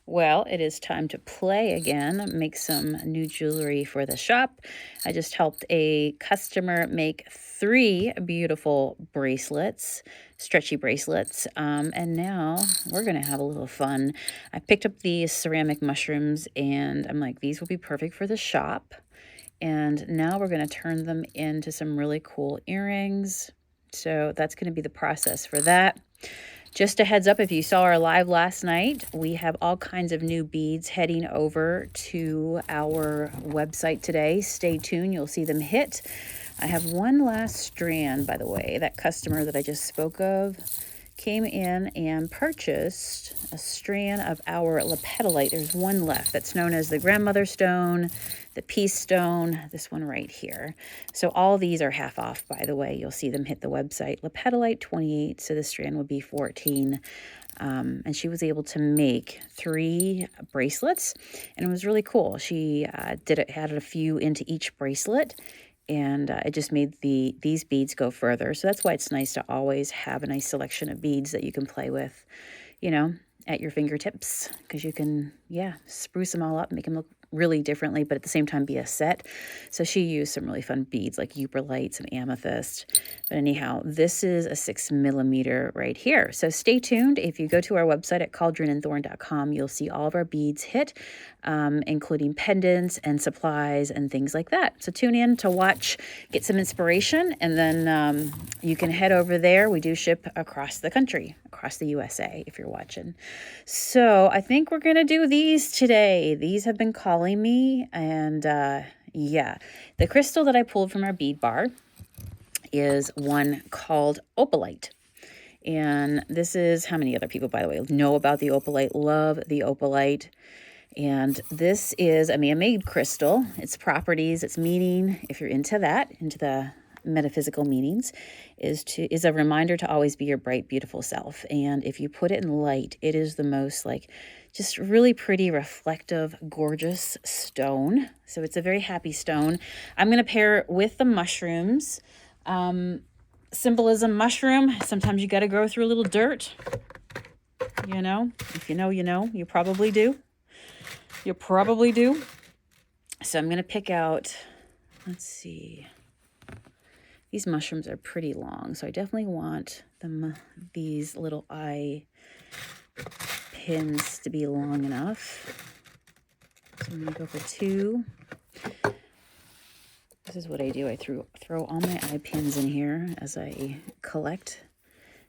Well, it is time to play again, make some new jewelry for the shop. I just helped a customer make 3 beautiful bracelets, stretchy bracelets, and now we're going to have a little fun. I picked up these ceramic mushrooms, and I'm like, these will be perfect for the shop. And now we're going to turn them into some really cool earrings. So that's going to be the process for that. Just a heads up, if you saw our live last night, we have all kinds of new beads heading over to our website today. Stay tuned, you'll see them hit. I have one last strand, by the way. That customer that I just spoke of came in and purchased a strand of our lepidolite. There's one left that's known as the grandmother stone, the peace stone, this one right here. So all these are half off, by the way. You'll see them hit the website. Lepidolite 28, so this strand would be 14. And she was able to make 3 bracelets, and it was really cool. She added a few into each bracelet, and it just made these beads go further. So that's why it's nice to always have a nice selection of beads that you can play with, you know, at your fingertips, because you can, spruce them all up, make them look really differently, but at the same time be a set. So she used some really fun beads like Opalite, some amethyst. But anyhow, this is a 6mm right here. So stay tuned. If you go to our website at cauldronandthorn.com, you'll see all of our beads hit, including pendants and supplies and things like that. So tune in to watch, get some inspiration, and then you can head over there. We do ship across the country, across the USA, if you're watching. So I think we're going to do these today. These have been calling me, and the crystal that I pulled from our bead bar is one called Opalite. And this is, how many other people, by the way, know about the Opalite, love the Opalite. And this is a man-made crystal. Its properties, its meaning, if you're into that, into the metaphysical meanings, is a reminder to always be your bright, beautiful self. And if you put it in light, it is the most just really pretty, reflective, gorgeous stone. So it's a very happy stone. I'm going to pair it with the mushrooms. Symbolism mushroom. Sometimes you got to go through a little dirt. You know, if you know, you know. You probably do. You probably do. So I'm going to pick out, let's see. These mushrooms are pretty long, so I definitely want these little eye pins to be long enough. So I'm going to go for 2. This is what I do. I throw all my eye pins in here as I collect.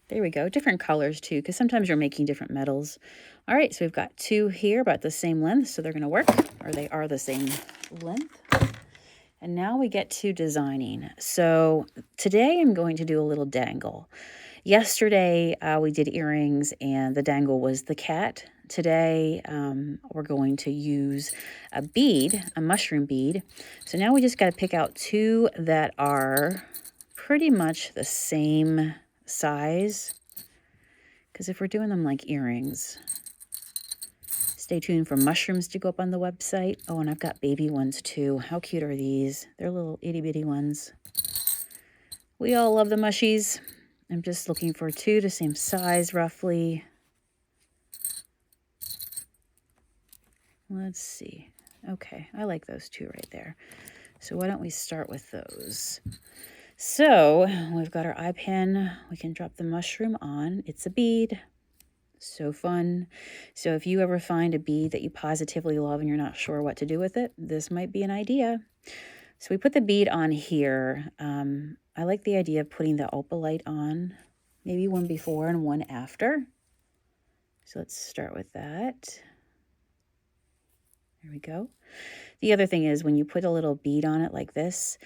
There we go. Different colors too, because sometimes you're making different metals. All right, so we've got 2 here about the same length, so they're going to work, or they are the same length. And now we get to designing. So today I'm going to do a little dangle. Yesterday we did earrings, and the dangle was the cat. Today we're going to use a bead, a mushroom bead. So now we just got to pick out 2 that are pretty much the same size. Because if we're doing them like earrings, stay tuned for mushrooms to go up on the website. Oh, and I've got baby ones too. How cute are these? They're little itty bitty ones. We all love the mushies. I'm just looking for 2 the same size roughly. Let's see. Okay, I like those 2 right there. So why don't we start with those? So we've got our eye pin. We can drop the mushroom on. It's a bead. So fun. So if you ever find a bead that you positively love and you're not sure what to do with it, this might be an idea. So we put the bead on here. I like the idea of putting the opalite on, maybe one before and one after. So let's start with that. There we go. The other thing is when you put a little bead on it like this,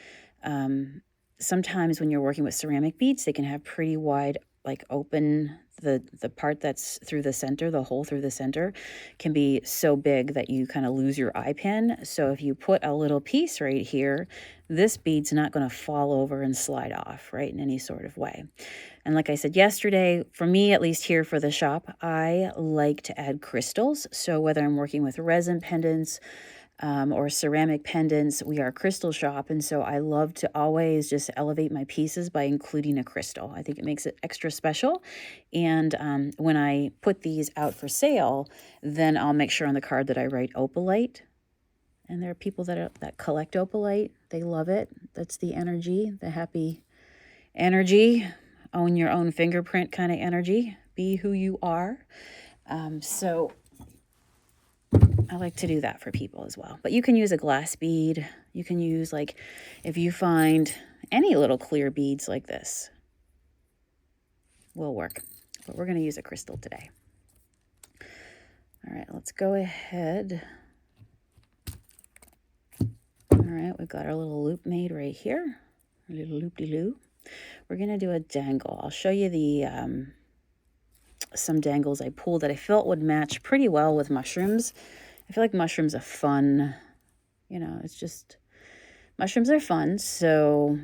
sometimes when you're working with ceramic beads, they can have pretty wide, open, the part that's through the center, the hole through the center can be so big that you kind of lose your eye pin. So if you put a little piece right here, this bead's not going to fall over and slide off, right, in any sort of way. And like I said yesterday, for me, at least here for the shop, I like to add crystals. So whether I'm working with resin pendants, or ceramic pendants. We are a crystal shop, and so I love to always just elevate my pieces by including a crystal. I think it makes it extra special. And when I put these out for sale, then I'll make sure on the card that I write Opalite. And there are people that collect Opalite. They love it. That's the energy, the happy energy, own your own fingerprint kind of energy. Be who you are. So I like to do that for people as well. But you can use a glass bead. You can use, like, if you find any little clear beads like this, will work. But we're going to use a crystal today. All right, let's go ahead. All right, we've got our little loop made right here. A little loop-de-loo. We're going to do a dangle. I'll show you the some dangles I pulled that I felt would match pretty well with mushrooms. I feel like mushrooms are fun. You know, it's just, mushrooms are fun, so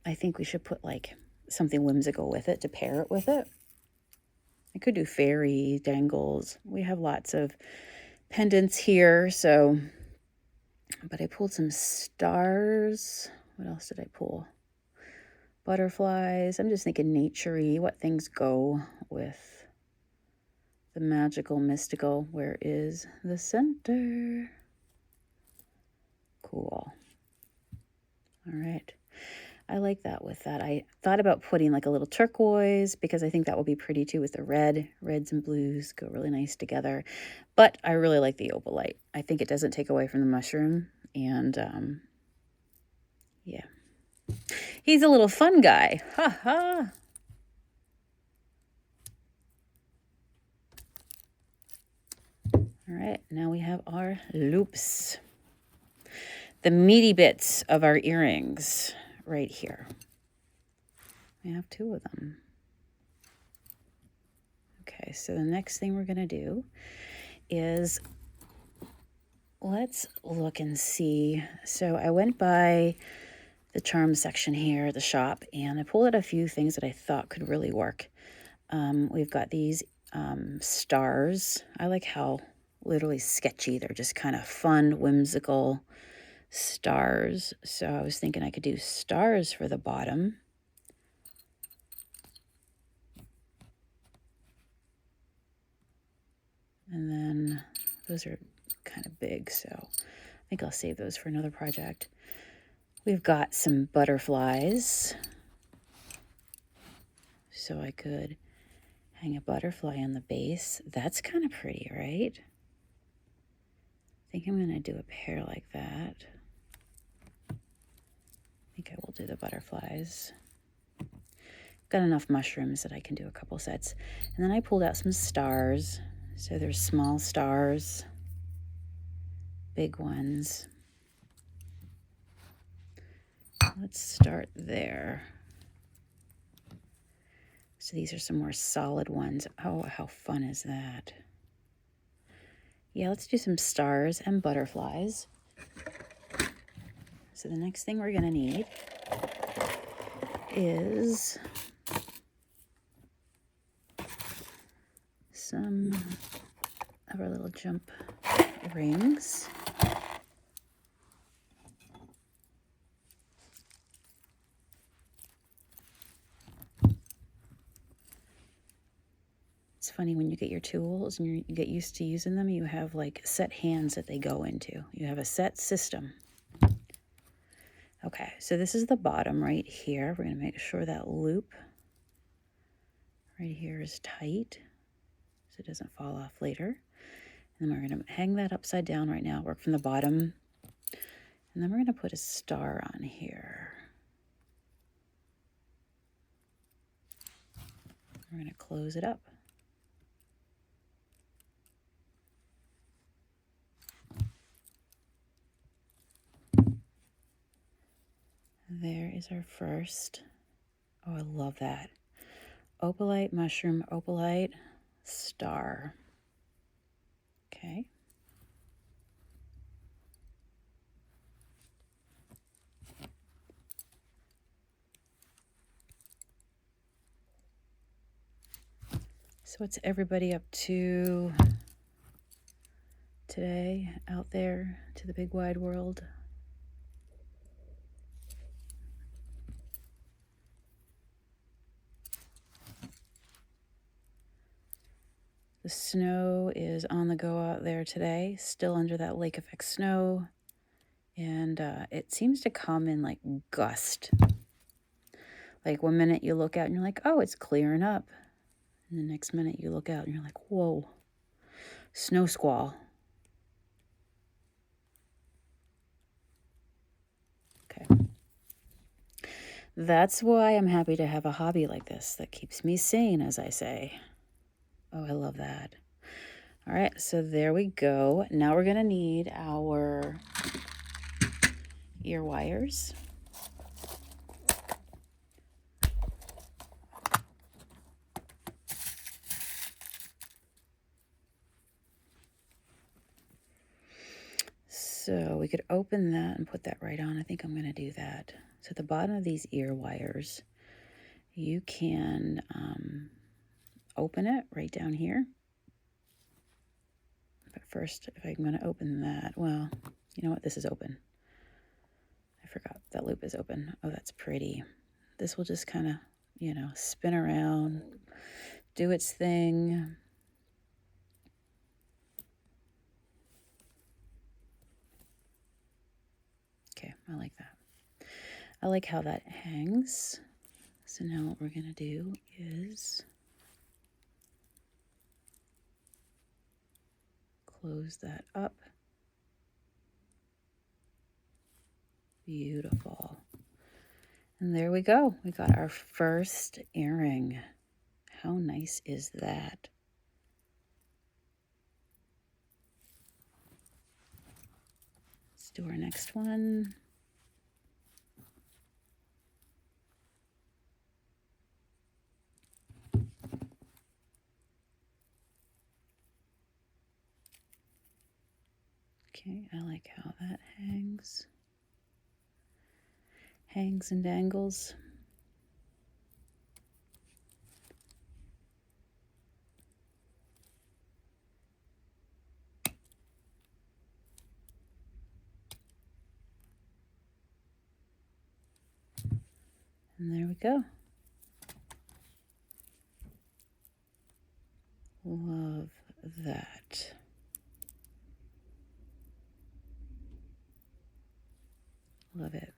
I think we should put like something whimsical with it to pair it with it. I could do fairy dangles. We have lots of pendants here, so, but I pulled some stars. What else did I pull? Butterflies. I'm just thinking nature-y, what things go with the magical, mystical. Where is the center? Cool. All right. I like that with that. I thought about putting like a little turquoise because I think that will be pretty too with the red. Reds and blues go really nice together. But I really like the opalite. I think it doesn't take away from the mushroom. And yeah. He's a little fun guy. Ha ha. All right, now we have our loops. The meaty bits of our earrings right here. We have two of them. Okay, so the next thing we're going to do is, let's look and see. So I went by the charm section here at the shop, and I pulled out a few things that I thought could really work. We've got these stars. I like how literally sketchy. They're just kind of fun, whimsical stars. So I was thinking I could do stars for the bottom. And then those are kind of big, so I think I'll save those for another project. We've got some butterflies. So I could hang a butterfly on the base. That's kind of pretty, right? I think I'm going to do a pair like that. I think I will do the butterflies. Got enough mushrooms that I can do a couple sets. And then I pulled out some stars. So there's small stars, big ones. Let's start there. So these are some more solid ones. Oh, how fun is that? Yeah, let's do some stars and butterflies. So the next thing we're going to need is some of our little jump rings. It's funny when you get your tools and you get used to using them, you have like set hands that they go into. You have a set system. Okay, so this is the bottom right here. We're going to make sure that loop right here is tight so it doesn't fall off later. And then we're going to hang that upside down right now, work from the bottom. And then we're going to put a star on here. We're going to close it up. There is our first. Oh, I love that. Opalite, mushroom, opalite, star. Okay. So what's everybody up to today out there to the big wide world. The snow is on the go out there today, still under that lake effect snow. And it seems to come in like gust. Like 1 minute you look out and you're like, oh, it's clearing up. And the next minute you look out and you're like, whoa, snow squall. Okay. That's why I'm happy to have a hobby like this that keeps me sane, as I say. Oh, I love that. All right, so there we go. Now we're gonna need our ear wires. So we could open that and put that right on. I think I'm gonna do that. So at the bottom of these ear wires, you can open it right down here. But first, if I'm going to open that, well, you know what? This is open. I forgot that loop is open. Oh, that's pretty. This will just kind of, you know, spin around, do its thing. Okay, I like that. I like how that hangs. So now what we're going to do is close that up. Beautiful. And there we go. We got our first earring. How nice is that? Let's do our next one. Okay, I like how that hangs. Hangs and dangles. And there we go. Love that. Love it.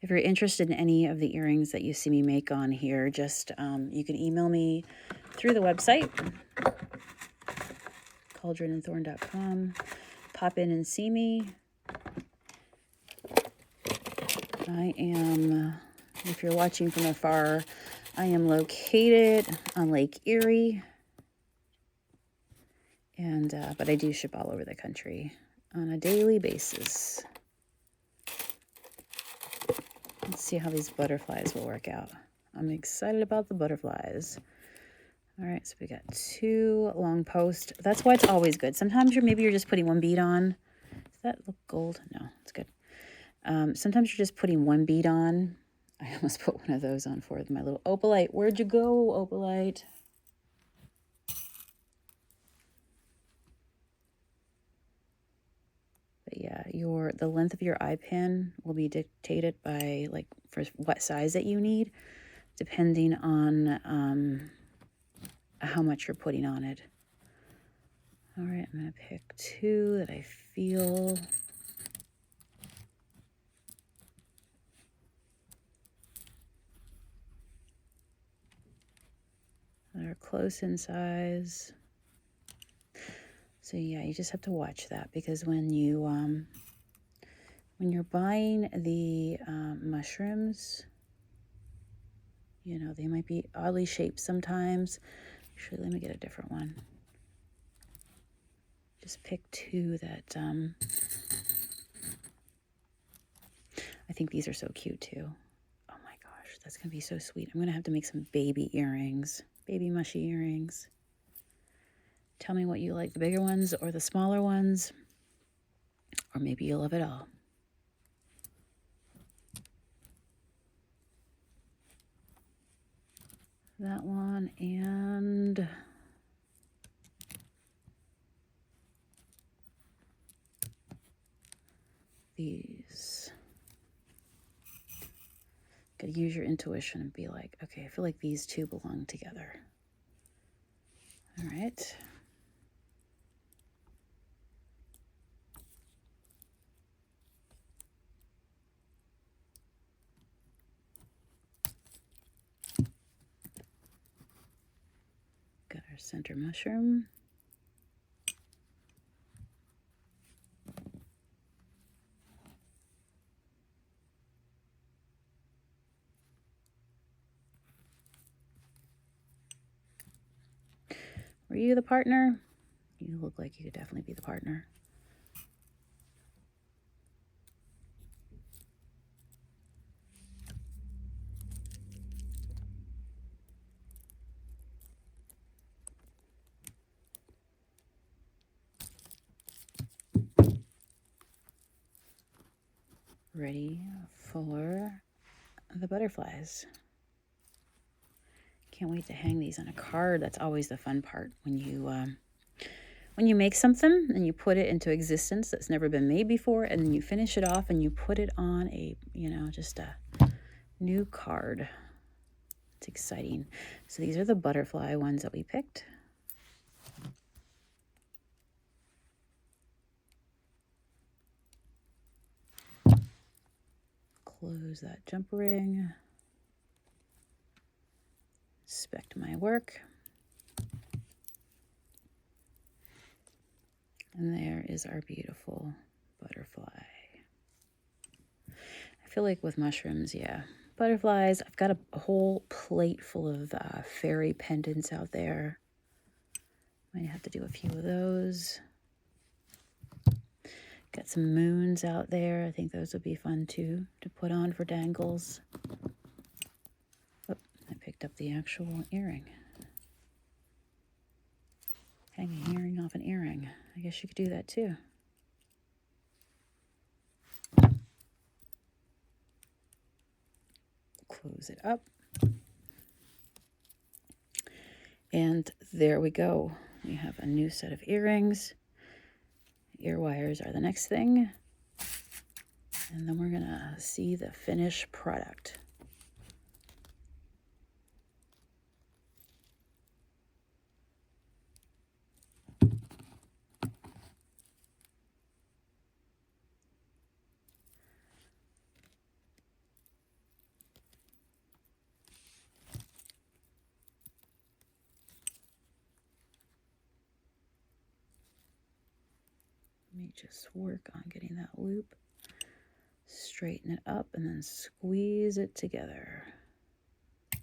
If you're interested in any of the earrings that you see me make on here, just you can email me through the website, cauldronandthorn.com. Pop in and see me. I am, if you're watching from afar, I am located on Lake Erie. And but I do ship all over the country on a daily basis. Let's see how these butterflies will work out. I'm excited about the butterflies. All right, so we got 2 long posts. That's why it's always good. Sometimes maybe you're just putting 1 bead on. Does that look gold? No, it's good. Sometimes you're just putting 1 bead on. I almost put one of those on for my little Opalite. Where'd you go, Opalite? But yeah, the length of your eye pin will be dictated by like for what size that you need, depending on how much you're putting on it. All right, I'm gonna pick 2 that I feel that are close in size. So yeah, you just have to watch that, because when you're buying the mushrooms, you know, they might be oddly shaped sometimes. Actually, let me get a different one. Just pick 2 that I think these are so cute too. Oh my gosh, that's gonna be so sweet. I'm gonna have to make some baby earrings, baby mushy earrings. Tell me what you like, the bigger ones or the smaller ones, or maybe you love it all. That one, and these. Gotta use your intuition and be like, okay, I feel like these two belong together. All right. Got our center mushroom. Were you the partner? You look like you could definitely be the partner. Ready for the butterflies. Can't wait to hang these on a card. That's always the fun part when you make something and you put it into existence that's never been made before, and then you finish it off and you put it on a, just a new card. It's exciting. So these are the butterfly ones that we picked. Close that jump ring. Inspect my work. And there is our beautiful butterfly. I feel like with mushrooms, yeah. Butterflies, I've got a whole plate full of fairy pendants out there. Might have to do a few of those. Got some moons out there. I think those would be fun too to put on for dangles. Oh, I picked up the actual earring. Hang a earring off an earring. I guess you could do that too. Close it up. And there we go. We have a new set of earrings. Earwires are the next thing. And then we're gonna see the finished product. Let me just work on getting that loop. Straighten it up and then squeeze it together. A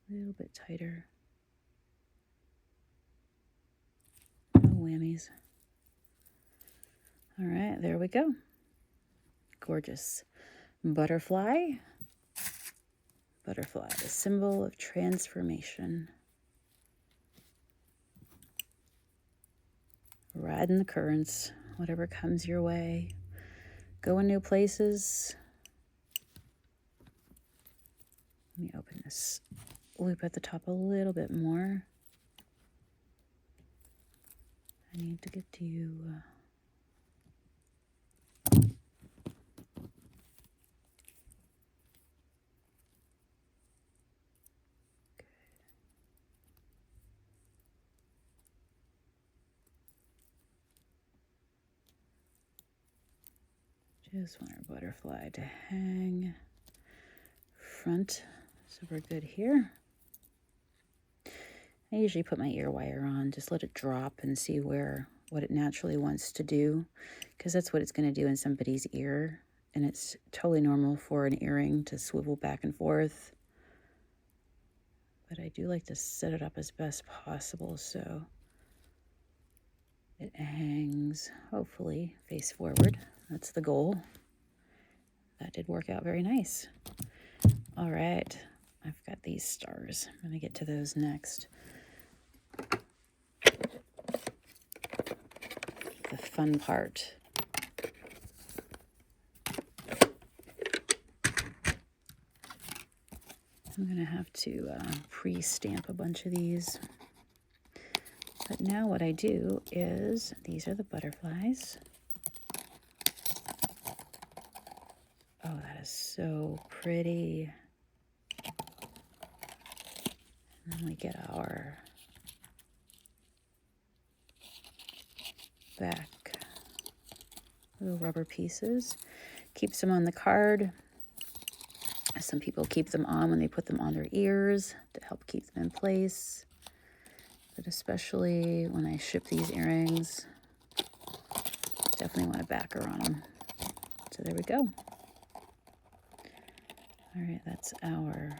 little bit tighter. No whammies. All right, there we go. Gorgeous. Butterfly. Butterfly, the symbol of transformation. Riding the currents, whatever comes your way. Going new places. Let me open this loop at the top a little bit more. I need to get to you. Just want our butterfly to hang front, so we're good here. I usually put my ear wire on, just let it drop and see what it naturally wants to do, because that's what it's going to do in somebody's ear, and it's totally normal for an earring to swivel back and forth. But I do like to set it up as best possible so it hangs, hopefully, face forward. That's the goal. That did work out very nice. All right, I've got these stars. I'm gonna get to those next. The fun part. I'm gonna have to pre-stamp a bunch of these. But now what I do is, these are the butterflies. Oh, that is so pretty. And then we get our back little rubber pieces. Keeps them on the card. Some people keep them on when they put them on their ears to help keep them in place. But especially when I ship these earrings, definitely want a backer on them. So there we go. All right, that's our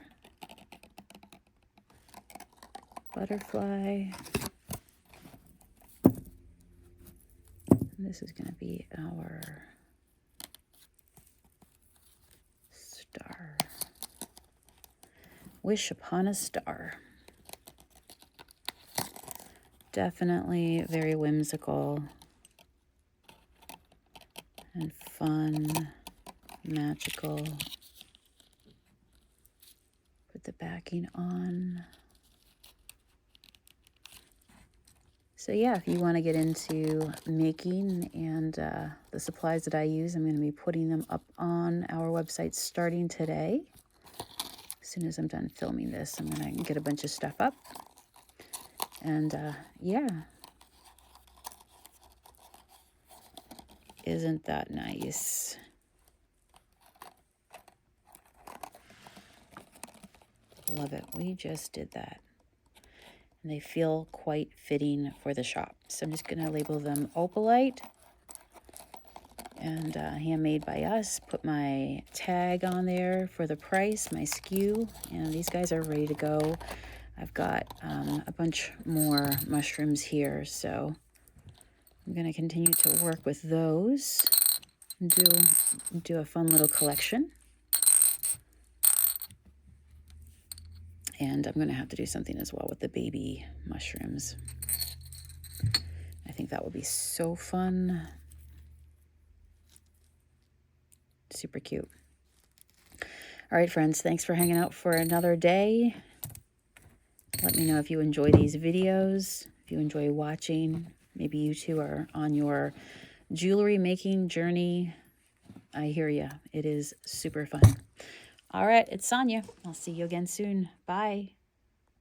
butterfly. And this is going to be our star. Wish upon a star. Definitely very whimsical and fun, magical. Put the backing on. So yeah, if you want to get into making and the supplies that I use, I'm going to be putting them up on our website starting today. As soon as I'm done filming this, I'm going to get a bunch of stuff up. And yeah. Isn't that nice? Love it. We just did that. And they feel quite fitting for the shop. So I'm just going to label them Opalite and handmade by us. Put my tag on there for the price, my SKU, and these guys are ready to go. I've got a bunch more mushrooms here, so I'm going to continue to work with those and do a fun little collection. And I'm going to have to do something as well with the baby mushrooms. I think that will be so fun. Super cute. All right, friends, thanks for hanging out for another day. Let me know if you enjoy these videos, if you enjoy watching. Maybe you two are on your jewelry making journey. I hear ya. It is super fun. All right, it's Sonia. I'll see you again soon. Bye.